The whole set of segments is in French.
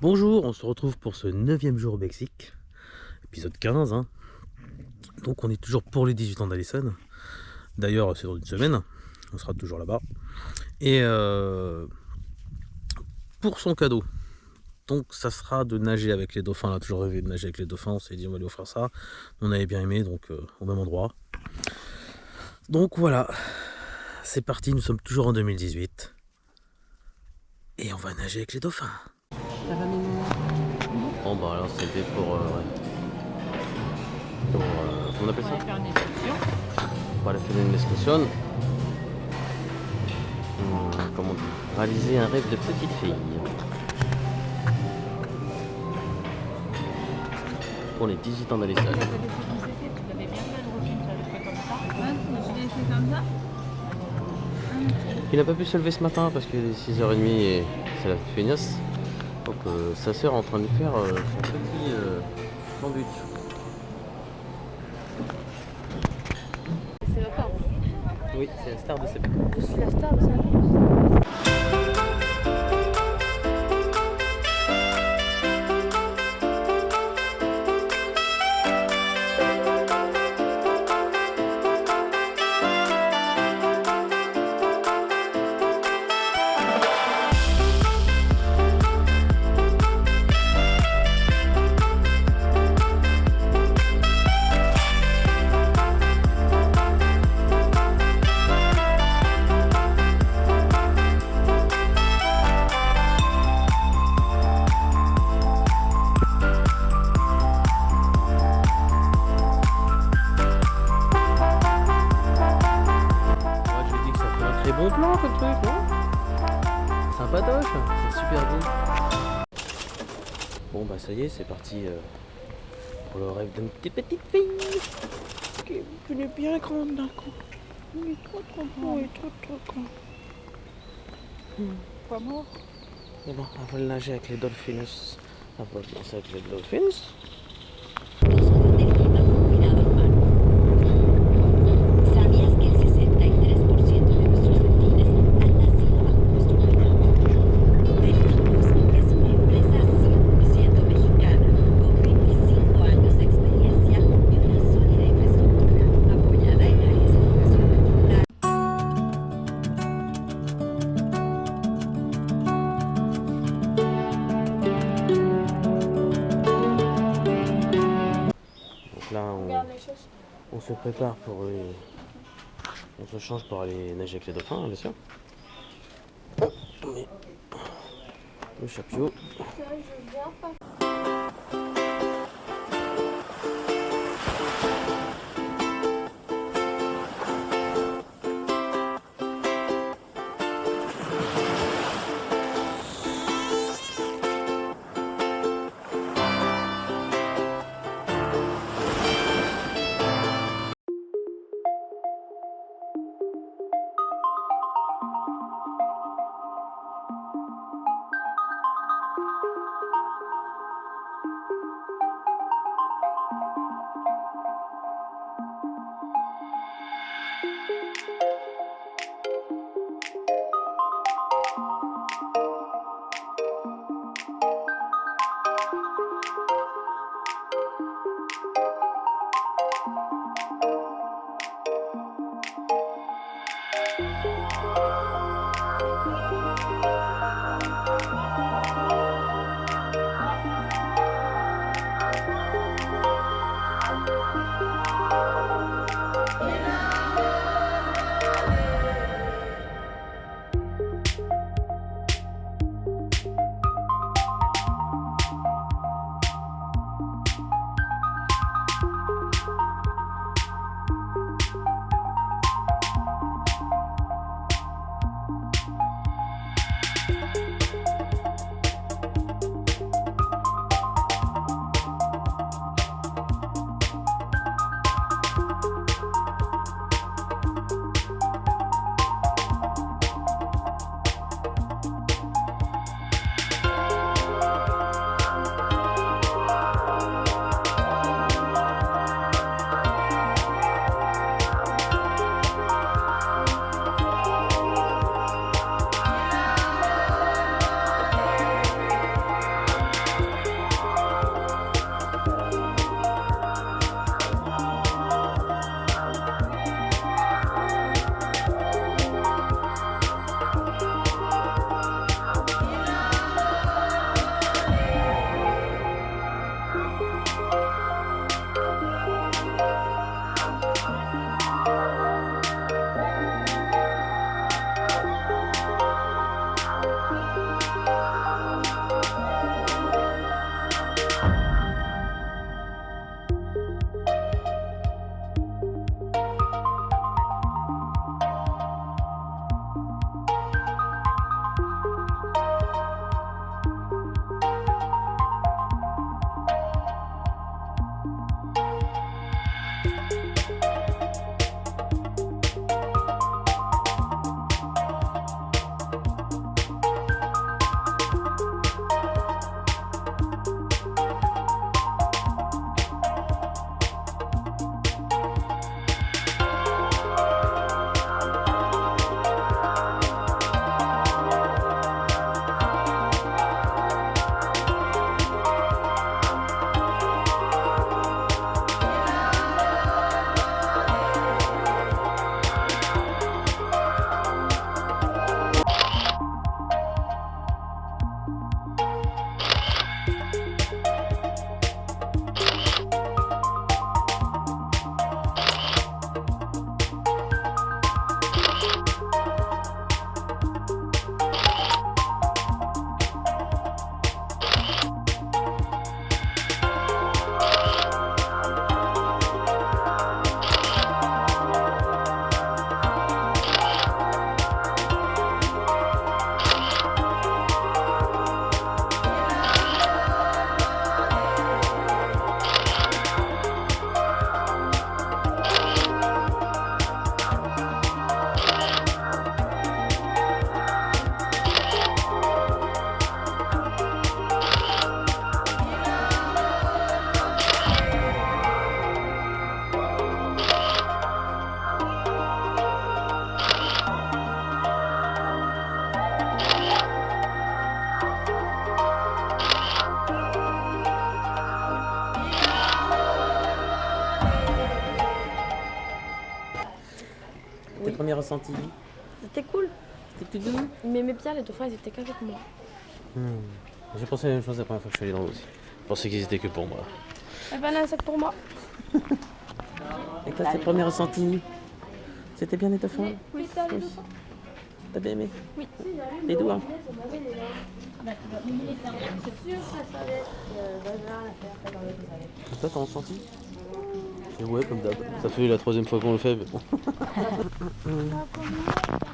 Bonjour, on se retrouve pour ce 9e jour au Mexique, épisode 15. Donc on est toujours pour les 18 ans d'Alison. D'ailleurs, c'est dans une semaine, on sera toujours là-bas. Et pour son cadeau, donc ça sera de nager avec les dauphins. On a toujours rêvé de nager avec les dauphins, on s'est dit on va lui offrir ça. On avait bien aimé, donc au même endroit. Donc voilà, c'est parti, nous sommes toujours en 2018. Et on va nager avec les dauphins. Bon bah alors c'était pour comment on appelle ça? Faire une excursion. Para hacer une excursion. Comment on dit? Réaliser un rêve de petite fille. Pour les 18 ans d'Alison. Tu l'avais laissé comme c'était, tu l'avais bien fait le recul, tu l'avais fait comme ça. Ouais, je l'ai laissé comme ça. Il n'a pas pu se lever ce matin parce qu'il est 6h30 et c'est la feignasse. Donc sa sœur est en train de faire son petit sandwich. C'est la star. Oui, c'est la star de cette. Je suis la star de ça. Très bon plan comme truc, non? Sympatoche, c'est super beau. Bon bah ça y est, c'est parti pour le rêve d'une petite fille. Qui est bien grande d'un coup. Il est trop beau, il est trop grand. Pas mort. Mais bon, on va le nager avec les dolphins. On va danser avec les dolphins. ¿Sabías que el 63% de nuestros delfines han nacido bajo nuestro cuidado? Delfinos es una empresa 100% mexicana, con 25 años de experiencia y una sólida infraestructura, apoyada en áreas de educación ambiental. Donc là, on se prépare pour les... On se change pour aller nager avec les dauphins, bien sûr. Mais... Le chapiot. premiers ressentis? C'était cool. C'était plus doux? Mais mes bien, les dauphins, ils étaient qu'avec moi. J'ai pensé la même chose la première fois que je suis allé dans l'eau aussi. Je pensais qu'ils étaient que pour moi. Eh ben là, c'est pour moi. Et toi, tes premiers ressentis? C'était bien les dauphins? Oui, ça, les dauphins. T'as bien aimé? Oui. Les doux, hein? Toi, t'as ressenti? Ouais, comme d'hab. Ça fait la 3e fois qu'on le fait, mais bon.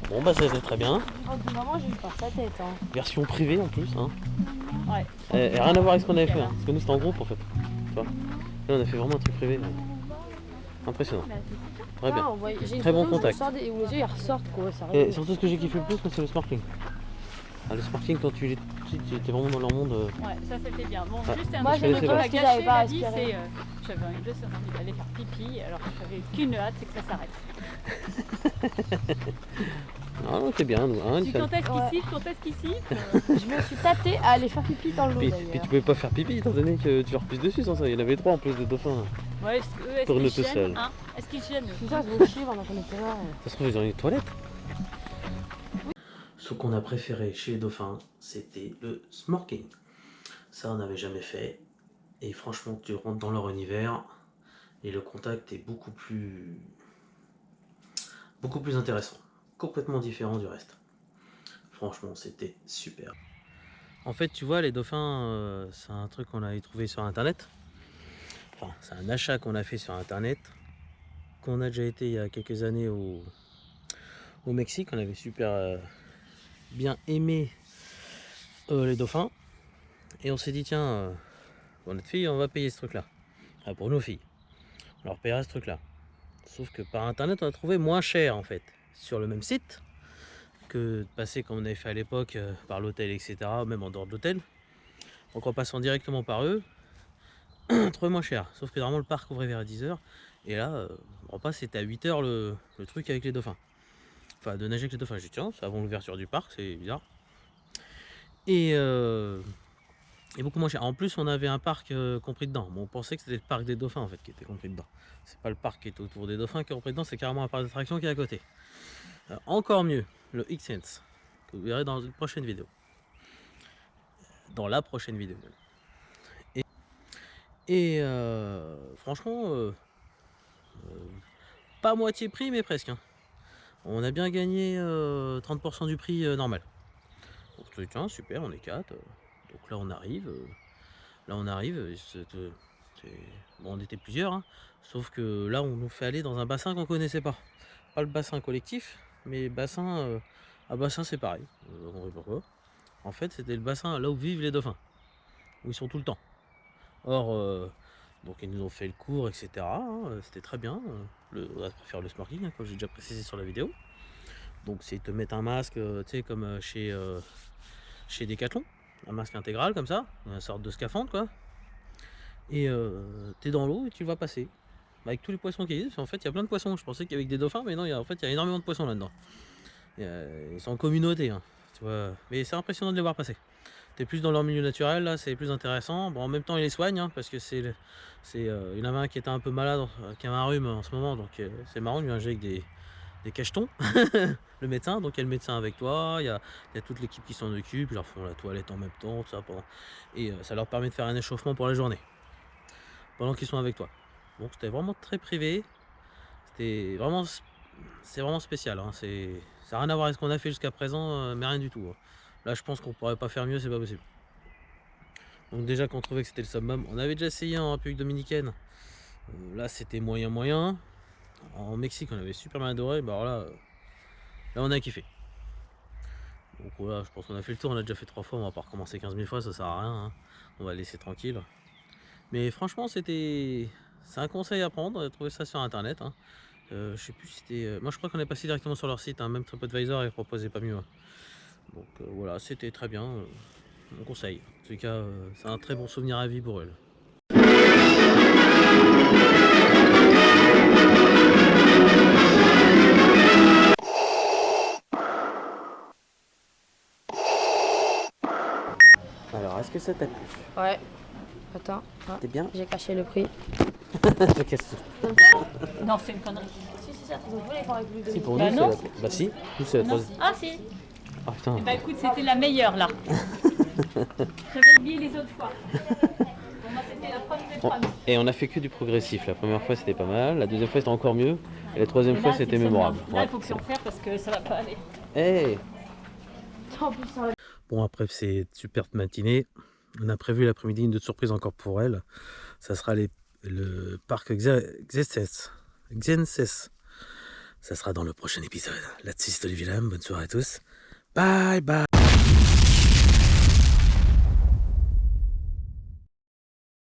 Bon, bah, ça c'est très bien. Du moment, j'ai eu peur sa tête. Hein. Version privée en plus, hein. Ouais. Et rien à voir avec ce qu'on avait fait, hein. Parce que nous, c'était en groupe en fait. Tu vois? Là, on a fait vraiment un truc privé. Impressionnant. Très bien. J'ai une Très bon photo où contact. où mes yeux ils ressortent quoi. Ça Et surtout, ce que j'ai kiffé le plus, c'est le snorkeling. Ah, le snorkeling, quand tu étais vraiment dans leur monde. Ouais, ça c'était bien. Bon, Ouais. juste un Moi, truc j'ai que le m'a truc que j'avais gâché, pas m'a dit, aspiré. c'est j'avais envie d'aller faire pipi, alors que j'avais qu'une hâte, c'est que ça s'arrête. Ah, non, c'est bien, nous. Hein, Puis quand est-ce Ouais. qu'il siffle, quand est-ce qu'il siffle Je me suis tâtée à aller faire pipi dans l'eau puis d'ailleurs. tu pouvais pas faire pipi étant donné que tu leur pisses dessus sans ça. Il y en avait 3 en plus de dauphins. Ouais, est-ce Tourne qu'ils tout gênent, seul. hein? Est-ce qu'ils gênent Tout ça, je vous chier pendant qu'on était là. Ça se trouve, ils ont une toilette. Ce qu'on a préféré chez les dauphins, c'était le snorkeling. Ça, on n'avait jamais fait. Et franchement, tu rentres dans leur univers et le contact est beaucoup plus intéressant. Complètement différent du reste. Franchement, c'était super. En fait, tu vois, les dauphins, c'est un truc qu'on avait trouvé sur Internet. Enfin, c'est un achat qu'on a fait sur Internet. Qu'on a déjà été il y a quelques années au Mexique. On avait super bien aimé les dauphins. Et on s'est dit, tiens, pour notre fille, on va payer ce truc-là. Enfin, pour nos filles. On leur paiera ce truc-là. Sauf que par Internet, on a trouvé moins cher, en fait. Sur le même site. Que de passer comme on avait fait à l'époque par l'hôtel, etc. Même en dehors de l'hôtel. Donc en passant directement par eux, on trouvait moins cher. Sauf que normalement le parc ouvrait vers 10 h. Et là, le repas c'était à 8 h le truc avec les dauphins. Enfin, de nager avec les dauphins. J'ai dit tiens, c'est avant l'ouverture du parc, c'est bizarre. Et beaucoup moins cher. En plus, on avait un parc compris dedans. Bon, on pensait que c'était le parc des dauphins en fait qui était compris dedans. C'est pas le parc qui est autour des dauphins qui est compris dedans, c'est carrément un parc d'attraction qui est à côté. Encore mieux, le X-Sense, que vous verrez dans une prochaine vidéo. Dans la prochaine vidéo. Et franchement, pas moitié prix, mais presque. Hein. On a bien gagné 30% du prix normal. Donc tiens, super, on est 4. Donc là on arrive. Bon, on était plusieurs, hein, sauf que là on nous fait aller dans un bassin qu'on connaissait pas. Pas le bassin collectif, mais bassin à bassin c'est pareil. On sait pourquoi. En fait, c'était le bassin là où vivent les dauphins, où ils sont tout le temps. Or, donc ils nous ont fait le cours, etc. Hein, c'était très bien. On va faire le snorkeling, hein, comme j'ai déjà précisé sur la vidéo. Donc c'est te mettre un masque, tu sais, comme chez Decathlon, un masque intégral comme ça, une sorte de scaphandre quoi. Et t'es dans l'eau et tu vas passer. Avec tous les poissons qui existent, en fait il y a plein de poissons. Je pensais qu'il y avait que des dauphins, mais non, en fait il y a énormément de poissons là-dedans. Ils sont en communauté, hein, tu vois. Mais c'est impressionnant de les voir passer. T'es plus dans leur milieu naturel, là c'est plus intéressant. Bon, en même temps ils les soignent, hein, parce que il y en avait un qui était un peu malade, qui avait un rhume en ce moment, donc c'est marrant, il lui injecte des cachetons, le médecin, donc il y a le médecin avec toi, il y a toute l'équipe qui s'en occupe, ils leur font la toilette en même temps, tout ça, et ça leur permet de faire un échauffement pour la journée, pendant qu'ils sont avec toi. Donc c'était vraiment très privé, c'est vraiment spécial, hein. Ça n'a rien à voir avec ce qu'on a fait jusqu'à présent, mais rien du tout. Hein. Là je pense qu'on pourrait pas faire mieux, c'est pas possible. Donc déjà qu'on trouvait que c'était le summum, on avait déjà essayé en République Dominicaine, là c'était moyen. En Mexique on avait super bien adoré, bah alors là on a kiffé. Donc voilà, je pense qu'on a fait le tour, on a déjà fait 3 fois, on va pas recommencer 15 000 fois, ça sert à rien, hein. On va laisser tranquille. Mais franchement c'est un conseil à prendre, on a trouvé ça sur internet, hein. Je sais plus si c'était... moi je crois qu'on est passé directement sur leur site, hein. Même TripAdvisor ils proposaient pas mieux. Hein. Donc voilà, c'était très bien, on conseille. En tout cas c'est un très bon souvenir à vie pour eux. Alors, est-ce que ça t'a plu? Ouais. Attends, T'es bien? j'ai caché le prix. Je casse tout. Non, c'est une connerie. Si, c'est la troisième fois, les faire avec lui. Si, pour Bah nous, non. c'est la... Bah si, nous, c'est la Non. troisième. Ah si. Ah putain. Bah écoute, c'était la meilleure là. J'avais oublié les autres fois. Pour moi, c'était la première des Bon, premières. et on a fait que du progressif. La première fois, c'était pas mal. La deuxième fois, c'était encore mieux. Et la troisième Et fois, là, c'était c'est mémorable. bien. Là, il faut que j'en fasse parce que ça va pas aller. Hey. En plus, ça va. Bon, après cette superbe matinée, on a prévu l'après-midi une autre surprise encore pour elle. Ça sera le parc Xenses. Ça sera dans le prochain épisode. Là-dessus, c'est Olivier Lam. Bonne soirée à tous. Bye bye.